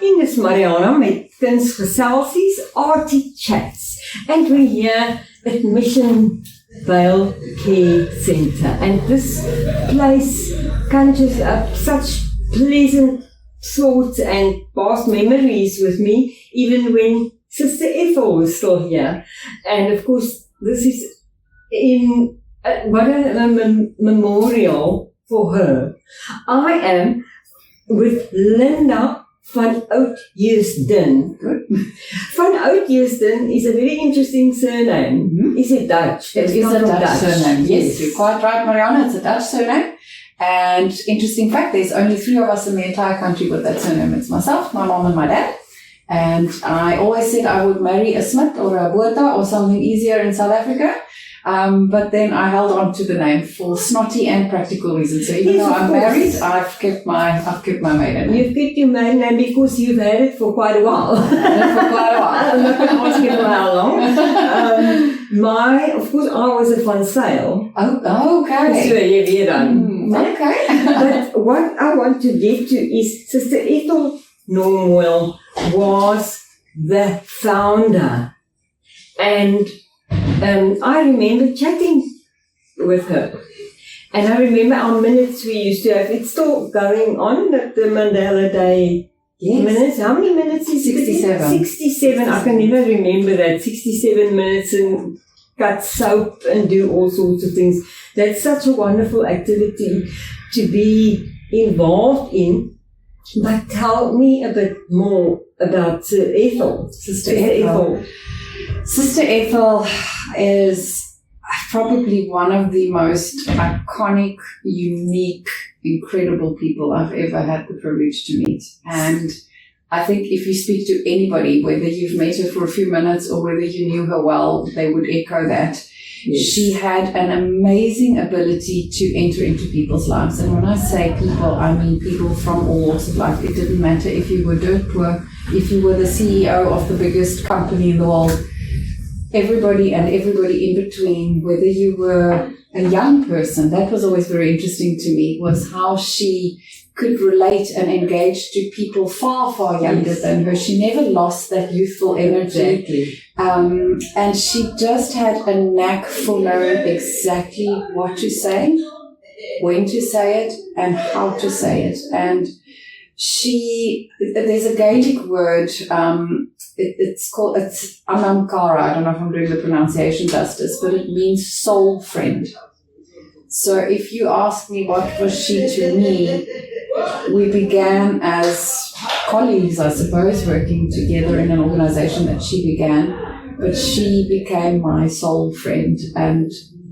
In this Marianah met kunsgeselsies, Artie Chats, and we're here at Missionvale Care Centre, and this place conjures up such pleasant thoughts and past memories with me, even when Sister Ethel was still here. And of course, this is in what a memorial for her. I am with Linda van Oudheusden. Van Oudheusden is a very interesting surname. Mm-hmm. Is it Dutch? It is a Dutch surname. Yes, you're quite right, Marianah. It's a Dutch surname. And interesting fact, there's only 3 of us in the entire country with that surname. It's myself, my mom, and my dad. And I always said I would marry a Smith or a Botha or something easier in South Africa. But then I held on to the name for snotty and practical reasons. So even though I'm married, I've kept my maiden name. You've kept your maiden name because you've had it for quite a while. I'm not going to ask you for how long. Of course, I was a Van Sale. Oh, okay. So you're done. Okay. But what I want to get to is Sister Ethel Normoyle was the founder. And I remember chatting with her. And I remember our minutes we used to have. It's still going on, the Mandela Day minutes. How many minutes is 67. 67. I can never remember that. 67 minutes and cut soap and do all sorts of things. That's such a wonderful activity to be involved in. But tell me a bit more about Ethel. Sister Ethel. Sister Ethel is probably one of the most iconic, unique, incredible people I've ever had the privilege to meet. And I think if you speak to anybody, whether you've met her for a few minutes or whether you knew her well, they would echo that. Yes. She had an amazing ability to enter into people's lives. And when I say people, I mean people from all walks of life. It didn't matter if you were dirt poor, if you were the CEO of the biggest company in the world, everybody in between, whether you were a young person. That was always very interesting to me, was how she could relate and engage to people far, far younger than her. She never lost that youthful energy. Exactly. And she just had a knack for knowing exactly what to say, when to say it, and how to say it. And there's a Gaelic word, it's Anamkara. I don't know if I'm doing the pronunciation justice, but it means soul friend. So if you ask me what was she to me, we began as colleagues, I suppose, working together in an organization that she began, but she became my soul friend, and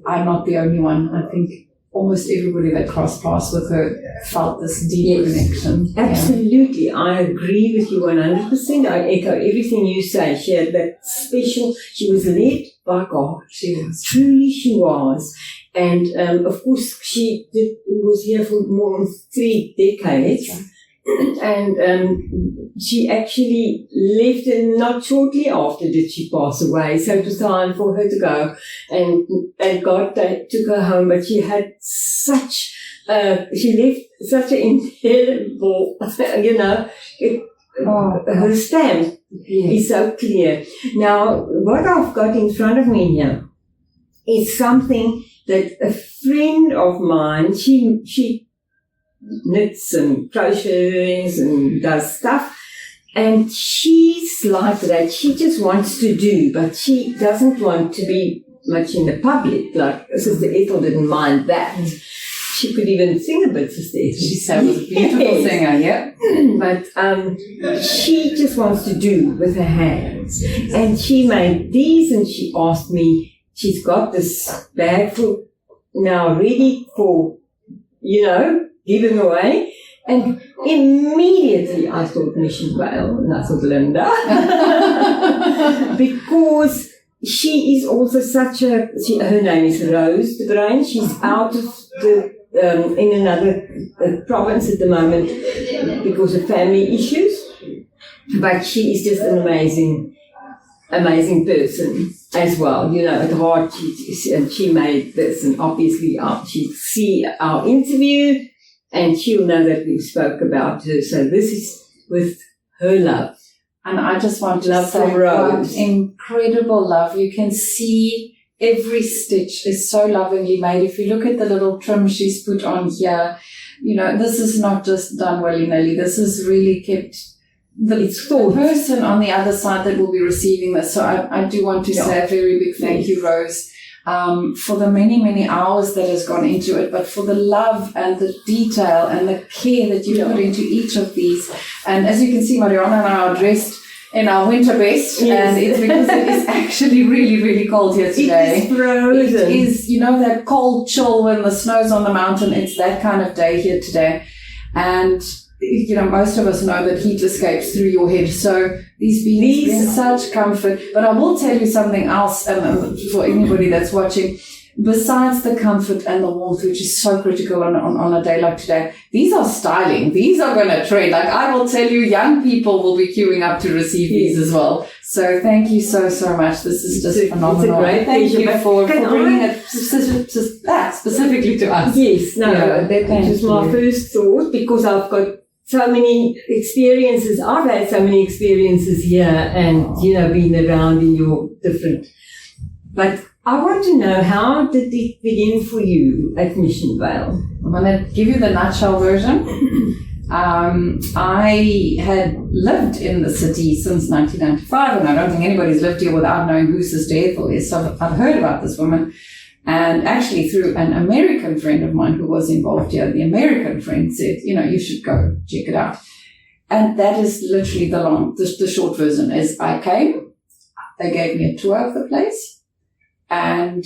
I'm not the only one. I think almost everybody that crossed paths with her felt this deep connection. Absolutely. Yeah. I agree with you 100%. I echo everything you say. She had that special, she was led by God. She was. Truly she was. And of course she was here for more than 3 decades. Right. And she actually left, and not shortly after did she pass away. So it was time for her to go, and God took her home. But she had she left such an indelible, her stamp is so clear. Now, what I've got in front of me here is something that a friend of mine, she knits and crochets and does stuff, and she's like that. She just wants to do, but she doesn't want to be much in the public. Like Sister Ethel didn't mind that. She could even sing a bit, Sister Ethel. She was a beautiful singer, yeah. But she just wants to do with her hands, and she made these, and she asked me. She's got this bag full now ready for, giving away. And immediately I thought Missionvale, and I thought Linda. Because she is also her name is Rose de Bruin. She's out of in another province at the moment because of family issues. But she is just an amazing person. as well. At heart, she made this, and obviously she'll see our interview and she'll know that we spoke about her. So this is with her love. And I just want to Love say from Rose. what incredible love. You can see every stitch is so lovingly made. If you look at the little trim she's put on here, this is not just done willy-nilly. This is really kept the person on the other side that will be receiving this. So I do want to say a very big thank you, Rose, for the many, many hours that has gone into it, but for the love and the detail and the care that you put into each of these. And as you can see, Marianah and I are dressed in our winter best, and it's because it is actually really, really cold here today. It is frozen. It is, that cold chill when the snow's on the mountain. It's that kind of day here today. And, most of us know that heat escapes through your head. So these beans bring such comfort. But I will tell you something else for anybody that's watching. Besides the comfort and the warmth, which is so critical on a day like today, these are styling. These are going to trend. Like I will tell you, young people will be queuing up to receive these as well. So thank you so, so much. This is just phenomenal. It's a great thank you for bringing it specifically to us. Yes, that was my first thought, because I've got so many experiences. I've had so many experiences here and, being around in your different... But I want to know, how did it begin for you at Missionvale? I'm going to give you the nutshell version. I had lived in the city since 1995, and I don't think anybody's lived here without knowing who Sister Ethel is. So I've heard about this woman. And actually through an American friend of mine who was involved here, the American friend said, you should go check it out. And that is literally the short version is I came, they gave me a tour of the place. And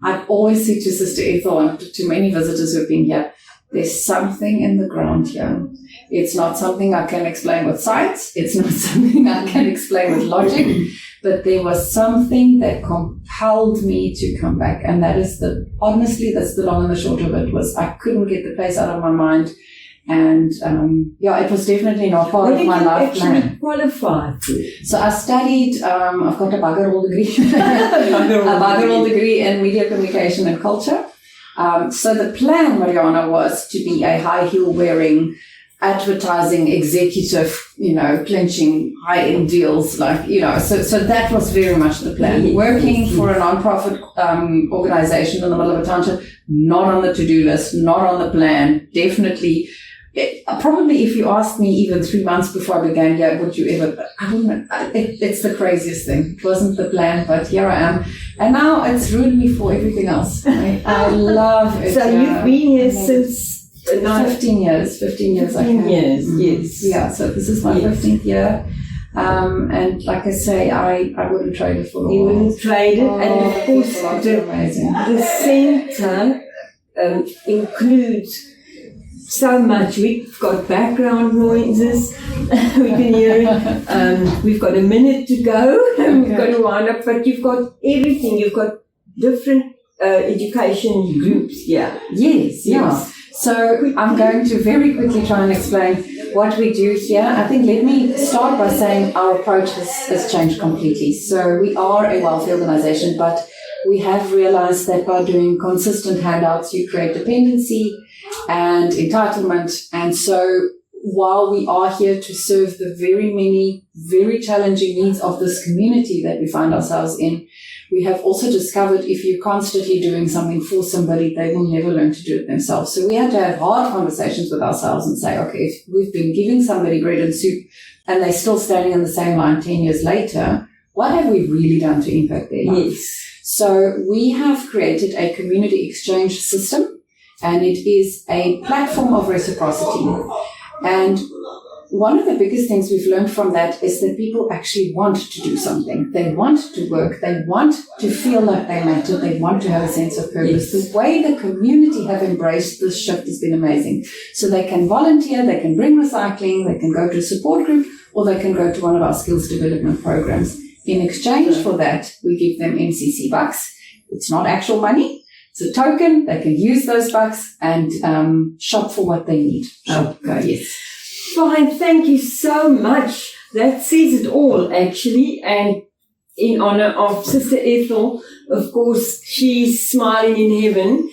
I've always said to Sister Ethel and to many visitors who have been here, there's something in the ground here. It's not something I can explain with science. It's not something I can explain with logic. But there was something that compelled me to come back. And that is honestly, that's the long and the short of it, was I couldn't get the place out of my mind. And, it was definitely not part of my life plan. Qualified. So I studied, I've got a bugger-all degree, a bugger-all degree in media communication and culture. So the plan, Marianah, was to be a high heel wearing, advertising executive, clinching high-end deals, so that was very much the plan. Working for a non-profit organization in the middle of a township, not on the to-do list, not on the plan, definitely. Probably if you asked me even 3 months before I began, would you ever, I wouldn't, it's the craziest thing. It wasn't the plan, but here I am. And now it's ruined me for everything else. I love it. So you've been here since... 15 years. 15 years. 15 years, yes. Yeah, so this is my 15th year. And like I say, I wouldn't trade it for the world. You wouldn't trade it. And of course, the centre includes so much. We've got background noises we can hear it. We've got a minute to go. We've got to wind up, but you've got everything. You've got different education groups. Yeah. Yes. Yeah. So I'm going to very quickly try and explain what we do here. I think let me start by saying our approach has changed completely. So we are a welfare organization, but we have realized that by doing consistent handouts, you create dependency and entitlement. And so while we are here to serve the very many, very challenging needs of this community that we find ourselves in, we have also discovered if you're constantly doing something for somebody, they will never learn to do it themselves. So we had to have hard conversations with ourselves and say, okay, if we've been giving somebody bread and soup and they're still standing in the same line 10 years later, what have we really done to impact their life? Yes. So we have created a community exchange system, and it is a platform of reciprocity. And one of the biggest things we've learned from that is that people actually want to do something. They want to work. They want to feel like they matter. They want to have a sense of purpose. Yes. The way the community have embraced this shift has been amazing. So they can volunteer, they can bring recycling, they can go to a support group, or they can go to one of our skills development programs. In exchange for that, we give them MCC bucks. It's not actual money. It's a token. They can use those bucks and shop for what they need. Okay, yes. Fine, thank you so much. That says it all, actually. And in honor of Sister Ethel. Of course, she's smiling in heaven.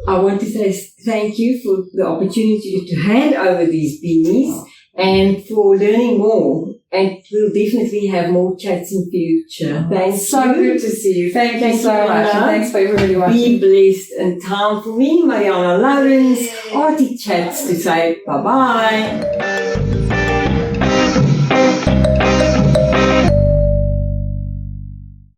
I want to say thank you for the opportunity to hand over these beanies and for learning more. And we'll definitely have more chats in future. Thanks. So good to see you. Thank you so much. And thanks for everybody watching. Be blessed. And time for me, Marianah Chats, to say bye-bye.